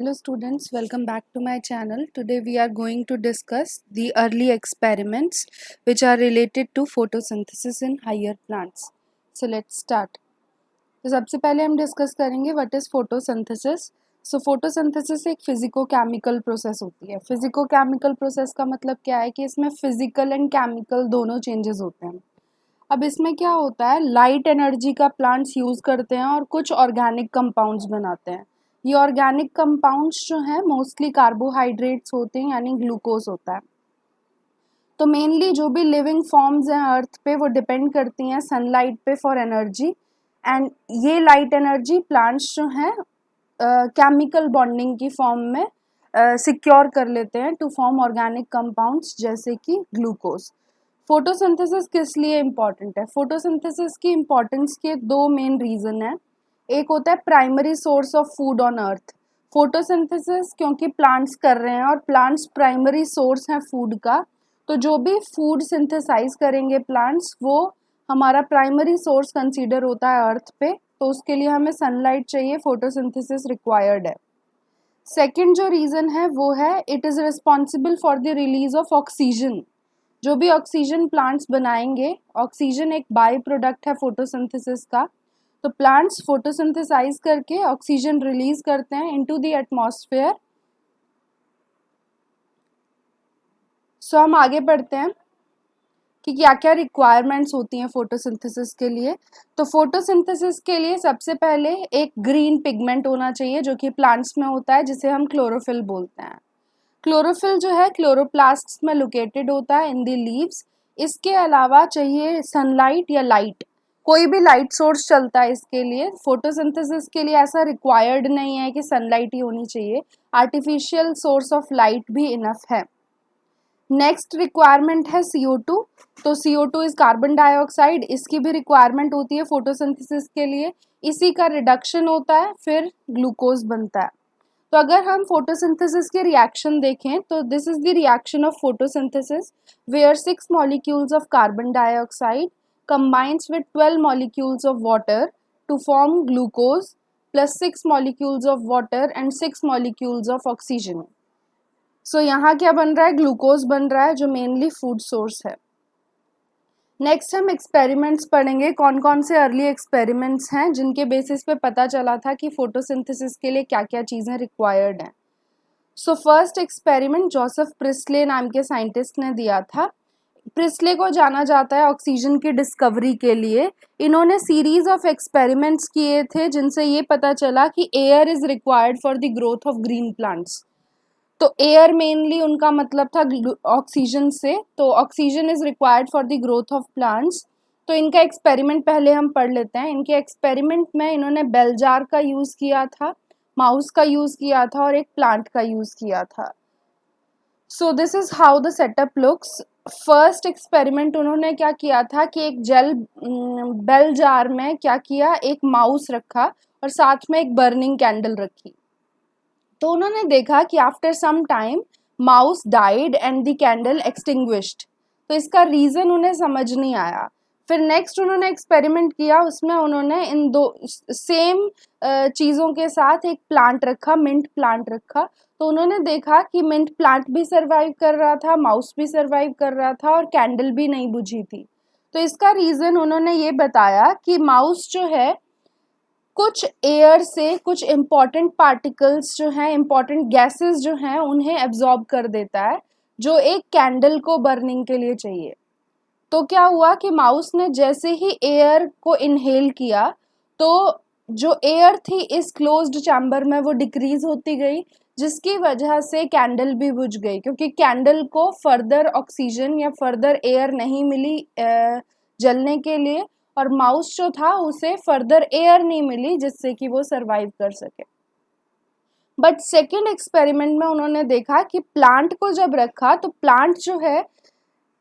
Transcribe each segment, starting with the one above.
Hello students, welcome back to my channel. Today we are going to discuss the early experiments which are related to photosynthesis in higher plants. So let's start. तो सबसे पहले हम discuss करेंगे what is photosynthesis. So photosynthesis एक physico chemical process होती है. Physico chemical process का मतलब क्या है कि इसमें फिजिकल एंड केमिकल दोनों चेंजेस होते हैं. अब इसमें क्या होता है, लाइट एनर्जी का प्लांट्स यूज़ करते हैं और कुछ ऑर्गेनिक कंपाउंड्स बनाते हैं. ये ऑर्गेनिक कंपाउंड्स जो हैं मोस्टली कार्बोहाइड्रेट्स होते हैं यानी ग्लूकोज होता है. तो मेनली जो भी लिविंग फॉर्म्स हैं अर्थ पे वो डिपेंड करती हैं सनलाइट पे फॉर एनर्जी. एंड ये लाइट एनर्जी प्लांट्स जो हैं केमिकल बॉन्डिंग की फॉर्म में सिक्योर कर लेते हैं टू फॉर्म ऑर्गेनिक कंपाउंड्स जैसे कि ग्लूकोज. फोटोसिंथेसिस किस लिए इम्पॉर्टेंट है? फोटोसिंथेसिस की इम्पॉर्टेंस के दो मेन रीज़न हैं. एक होता है primary source of food on earth. Photosynthesis क्योंकि प्लांट्स कर रहे हैं और प्लांट्स प्राइमरी सोर्स हैं फूड का, तो जो भी फूड सिंथेसाइज करेंगे प्लांट्स वो हमारा प्राइमरी सोर्स कंसीडर होता है अर्थ पे. तो उसके लिए हमें सनलाइट चाहिए, फोटोसिंथेसिस रिक्वायर्ड है. सेकेंड जो रीज़न है वो है it is responsible for the release of oxygen. जो भी ऑक्सीजन प्लांट्स बनाएंगे, ऑक्सीजन एक बाई प्रोडक्ट है फोटोसिंथेसिस का. तो प्लांट्स फोटोसिंथेसाइज करके ऑक्सीजन रिलीज करते हैं इनटू द एटमॉस्फेयर. सो हम आगे बढ़ते हैं कि क्या क्या रिक्वायरमेंट्स होती हैं फोटोसिंथेसिस के लिए. तो फोटोसिंथेसिस के लिए सबसे पहले एक ग्रीन पिगमेंट होना चाहिए जो कि प्लांट्स में होता है, जिसे हम क्लोरोफिल बोलते हैं. क्लोरोफिल जो है क्लोरोप्लास्ट्स में लोकेटेड होता है इन द लीव्स. इसके अलावा चाहिए सनलाइट या लाइट. कोई भी लाइट सोर्स चलता है इसके लिए. फोटोसिंथेसिस के लिए ऐसा रिक्वायर्ड नहीं है कि सनलाइट ही होनी चाहिए, आर्टिफिशियल सोर्स ऑफ लाइट भी इनफ है. नेक्स्ट रिक्वायरमेंट है CO2. तो CO2 इज कार्बन डाइऑक्साइड. इसकी भी रिक्वायरमेंट होती है फोटोसिंथेसिस के लिए. इसी का रिडक्शन होता है फिर ग्लूकोज बनता है. तो अगर हम फोटोसिंथेसिस के रिएक्शन देखें तो this is the reaction of photosynthesis where 6 molecules of carbon dioxide combines with 12 molecules of water to form glucose plus 6 molecules of water and 6 molecules of oxygen. सो यहाँ क्या बन रहा है, ग्लूकोज बन रहा है जो मेनली फूड सोर्स है. नेक्स्ट हम एक्सपेरिमेंट्स पढ़ेंगे. कौन कौन से अर्ली एक्सपेरिमेंट्स हैं जिनके बेसिस पे पता चला था कि फोटोसिंथेसिस के लिए क्या क्या चीज़ें रिक्वायर्ड हैं. So first experiment Joseph Presley नाम के साइंटिस्ट ने दिया था. प्रिस्ले को जाना जाता है ऑक्सीजन की डिस्कवरी के लिए. इन्होंने सीरीज ऑफ एक्सपेरिमेंट्स किए थे जिनसे ये पता चला कि air is required for the growth of green plants. तो एयर मेनली उनका मतलब था ऑक्सीजन से. तो oxygen is required for the growth of plants. तो इनका एक्सपेरिमेंट पहले हम पढ़ लेते हैं. इनके एक्सपेरिमेंट में इन्होंने बेल जार का यूज़ किया था, माउस का यूज़ किया था और एक प्लांट का यूज़ किया था. So this is how the setup looks. First experiment उन्होंने क्या किया था कि एक जेल बेल जार में क्या किया, एक माउस रखा और साथ में एक बर्निंग कैंडल रखी. तो उन्होंने देखा कि after some time mouse died and the candle extinguished. तो इसका रीज़न उन्हें समझ नहीं आया. फिर नेक्स्ट उन्होंने एक्सपेरिमेंट किया, उसमें उन्होंने इन दो सेम चीज़ों के साथ एक प्लांट रखा, मिंट प्लांट रखा. तो उन्होंने देखा कि मिंट प्लांट भी सर्वाइव कर रहा था, माउस भी सर्वाइव कर रहा था और कैंडल भी नहीं बुझी थी. तो इसका रीज़न उन्होंने ये बताया कि माउस जो है कुछ एयर से कुछ इम्पॉर्टेंट पार्टिकल्स जो हैं, इम्पॉर्टेंट गैसेस जो हैं उन्हें एब्जॉर्ब कर देता है जो एक कैंडल को बर्निंग के लिए चाहिए. तो क्या हुआ कि माउस ने जैसे ही एयर को इनहेल किया तो जो एयर थी इस क्लोज्ड चैम्बर में वो डिक्रीज होती गई, जिसकी वजह से कैंडल भी बुझ गई क्योंकि कैंडल को फर्दर ऑक्सीजन या फर्दर एयर नहीं मिली जलने के लिए, और माउस जो था उसे फर्दर एयर नहीं मिली जिससे कि वो सरवाइव कर सके. बट सेकेंड एक्सपेरिमेंट में उन्होंने देखा कि प्लांट को जब रखा तो प्लांट जो है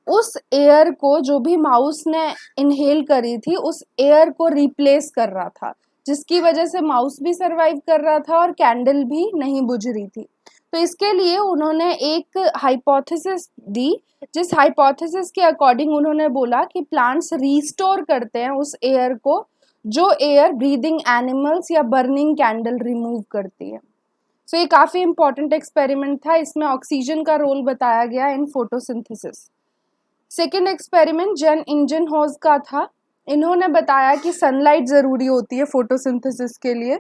उस एयर को जो भी माउस ने इनहेल करी थी उस एयर को रिप्लेस कर रहा था, जिसकी वजह से माउस भी सरवाइव कर रहा था और कैंडल भी नहीं बुझ रही थी. तो इसके लिए उन्होंने एक हाइपोथेसिस दी, जिस हाइपोथेसिस के अकॉर्डिंग उन्होंने बोला कि प्लांट्स रीस्टोर करते हैं उस एयर को जो एयर ब्रीदिंग एनिमल्स या बर्निंग कैंडल रिमूव करती है. सो ये काफ़ी इंपॉर्टेंट एक्सपेरिमेंट था, इसमें ऑक्सीजन का रोल बताया गया इन फोटोसिंथेसिस। सेकेंड एक्सपेरिमेंट जेन इंजनहॉज का था। इन्होंने बताया कि सनलाइट ज़रूरी होती है फोटोसिंथेसिस के लिए,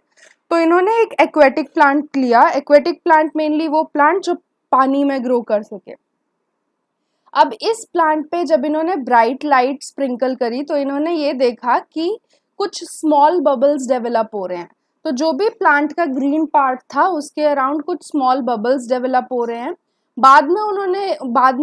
तो इन्होंने एक एक्वेटिक प्लांट लिया। एक्वेटिक प्लांट मेनली वो प्लांट जो पानी में ग्रो कर सके। अब इस प्लांट पे जब इन्होंने ब्राइट लाइट स्प्रिंकल करी तो इन्होंने ये देखा कि कुछ स्मॉल बबल्स डेवलप हो रहे हैं। तो जो भी प्लांट का ग्रीन पार्ट था उसके अराउंड कुछ स्मॉल बबल्स डेवलप हो रहे हैं। बाद में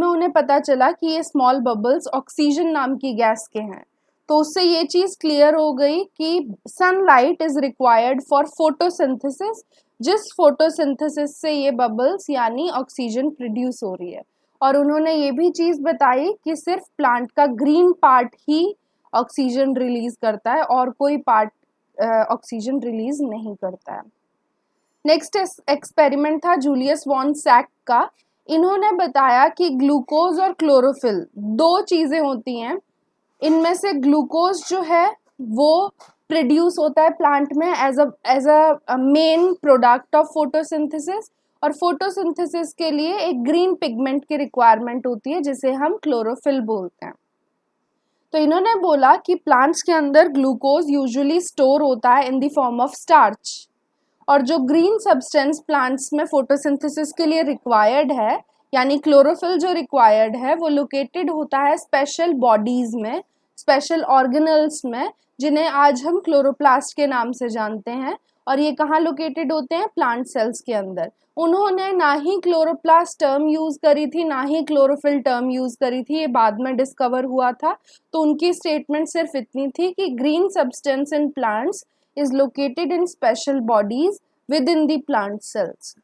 उन्हें पता चला कि ये स्मॉल बबल्स ऑक्सीजन नाम की गैस के हैं। तो उससे ये चीज़ क्लियर हो गई कि sunlight is required for photosynthesis, जिस फोटोसिंथेसिस से ये बबल्स यानी ऑक्सीजन प्रोड्यूस हो रही है। और उन्होंने ये भी चीज़ बताई कि सिर्फ प्लांट का ग्रीन पार्ट ही ऑक्सीजन रिलीज करता है और कोई पार्ट ऑक्सीजन रिलीज नहीं करता है। नेक्स्ट एक्सपेरिमेंट था जूलियस वॉन सैक का। इन्होंने बताया कि ग्लूकोज और क्लोरोफिल दो चीज़ें होती हैं, इनमें से ग्लूकोज जो है वो प्रोड्यूस होता है प्लांट में as a main product of photosynthesis, और फोटोसिंथेसिस के लिए एक ग्रीन पिगमेंट की रिक्वायरमेंट होती है जिसे हम क्लोरोफिल बोलते हैं। तो इन्होंने बोला कि प्लांट्स के अंदर ग्लूकोज यूजुअली स्टोर होता है in the form of starch, और जो ग्रीन सब्सटेंस प्लांट्स में फोटोसिंथेसिस के लिए रिक्वायर्ड है यानी क्लोरोफिल जो रिक्वायर्ड है वो लोकेटेड होता है स्पेशल बॉडीज में, स्पेशल ऑर्गेनल्स में, जिन्हें आज हम क्लोरोप्लास्ट के नाम से जानते हैं। और ये कहाँ लोकेटेड होते हैं? प्लांट सेल्स के अंदर। उन्होंने ना ही क्लोरोप्लास्ट टर्म यूज़ करी थी ना ही क्लोरोफिल टर्म यूज़ करी थी, ये बाद में डिस्कवर हुआ था। तो उनकी स्टेटमेंट सिर्फ इतनी थी कि green substance in plants is located in special bodies within the plant cells.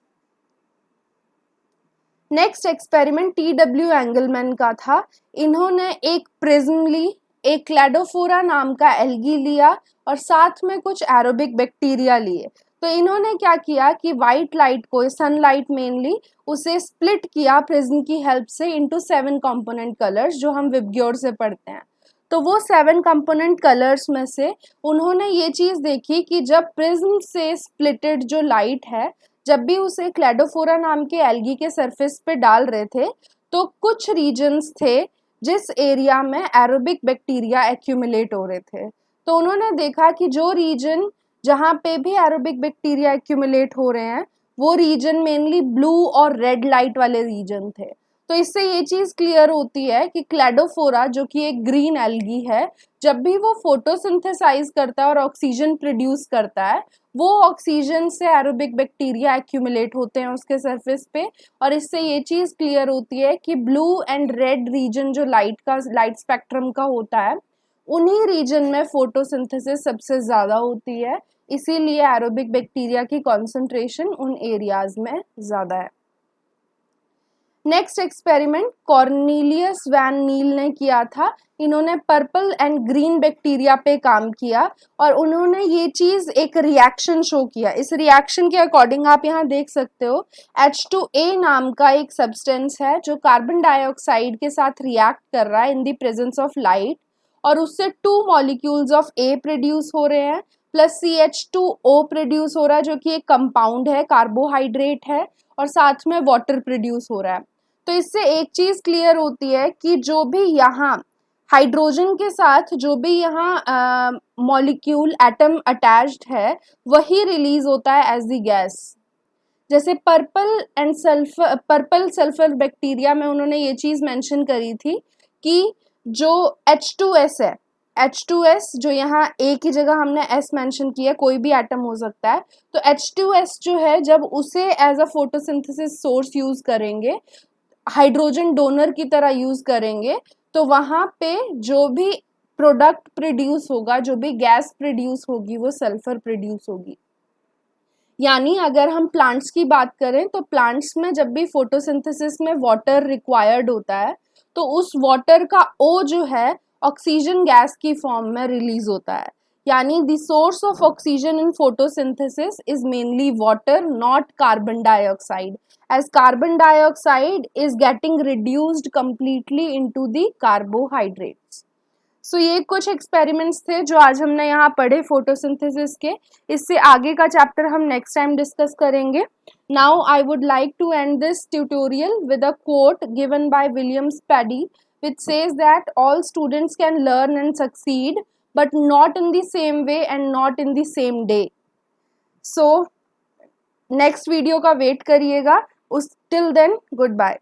Next experiment TW Engelmann का था। इन्होंने एक प्रिज्म ली, एक क्लैडोफोरा नाम का एल्गी लिया और साथ में कुछ एरोबिक बैक्टीरिया लिए। तो इन्होंने क्या किया कि वाइट लाइट को, सनलाइट मेनली, उसे स्प्लिट किया प्रिज्म की हेल्प से इनटू 7 कंपोनेंट कलर्स जो हम विबग्योर से पढ़ते हैं। तो वो 7 कंपोनेंट कलर्स में से उन्होंने ये चीज़ देखी कि जब प्रिज्म से स्प्लिटेड जो लाइट है, जब भी उसे क्लैडोफोरा नाम के एल्गी के सरफेस पे डाल रहे थे तो कुछ रीजन्स थे जिस एरिया में एरोबिक बैक्टीरिया एक्यूमुलेट हो रहे थे। तो उन्होंने देखा कि जो रीजन जहाँ पे भी एरोबिक बैक्टीरिया एक्यूमुलेट हो रहे हैं वो रीजन मेनली ब्लू और रेड लाइट वाले रीजन थे। तो इससे ये चीज़ क्लियर होती है कि क्लैडोफोरा जो कि एक ग्रीन एल्गी है, जब भी वो फोटोसिंथेसाइज करता है और ऑक्सीजन प्रोड्यूस करता है, वो ऑक्सीजन से एरोबिक बैक्टीरिया एक्यूमुलेट होते हैं उसके सरफेस पे। और इससे ये चीज़ क्लियर होती है कि ब्लू एंड रेड रीजन जो लाइट स्पेक्ट्रम का होता है, उन्हीं रीजन में फोटोसिंथेसिस सबसे ज़्यादा होती है, इसीलिए एरोबिक बैक्टीरिया की कॉन्सेंट्रेशन उन एरियाज में ज़्यादा है। नेक्स्ट एक्सपेरिमेंट कॉर्नेलियस वैन नील ने किया था। इन्होंने पर्पल एंड ग्रीन बैक्टीरिया पे काम किया और उन्होंने ये चीज़ एक रिएक्शन शो किया। इस रिएक्शन के अकॉर्डिंग आप यहाँ देख सकते हो H2A नाम का एक सब्सटेंस है जो कार्बन डाइऑक्साइड के साथ रिएक्ट कर रहा है in the presence of light, और उससे 2 मॉलिक्यूल्स ऑफ A प्रोड्यूस हो रहे हैं प्लस CH2O प्रोड्यूस हो रहा है जो कि एक कंपाउंड है, कार्बोहाइड्रेट है, और साथ में वाटर प्रोड्यूस हो रहा है। तो इससे एक चीज़ क्लियर होती है कि जो भी यहाँ हाइड्रोजन के साथ जो भी यहाँ मॉलिक्यूल एटम अटैच्ड है वही रिलीज होता है एज द गैस। जैसे पर्पल सल्फर बैक्टीरिया में उन्होंने ये चीज़ मेंशन करी थी कि जो H2S है, H2S जो यहाँ A की जगह हमने S मेंशन किया, कोई भी एटम हो सकता है, तो H2S जो है जब उसे as a photosynthesis source use करेंगे, हाइड्रोजन डोनर की तरह यूज़ करेंगे, तो वहाँ पे जो भी प्रोडक्ट प्रोड्यूस होगा, जो भी गैस प्रोड्यूस होगी वो सल्फर प्रोड्यूस होगी। यानी अगर हम प्लांट्स की बात करें तो प्लांट्स में जब भी फोटोसिंथेसिस में वाटर रिक्वायर्ड होता है तो उस वाटर का O जो है ऑक्सीजन गैस की फॉर्म में रिलीज होता है। यानी the source of oxygen in photosynthesis is mainly water, not carbon dioxide, as carbon dioxide is getting reduced completely into the carbohydrates. So ये कुछ एक्सपेरिमेंट्स थे जो आज हमने यहाँ पढ़े फोटोसिंथेसिस के। इससे आगे का चैप्टर हम नेक्स्ट टाइम डिस्कस करेंगे। Now I would like to end this tutorial with a quote given by William Spady, which says that all students can learn and succeed, but not in the same way and not in the same day. So next video का wait करिएगा. उस till then good bye.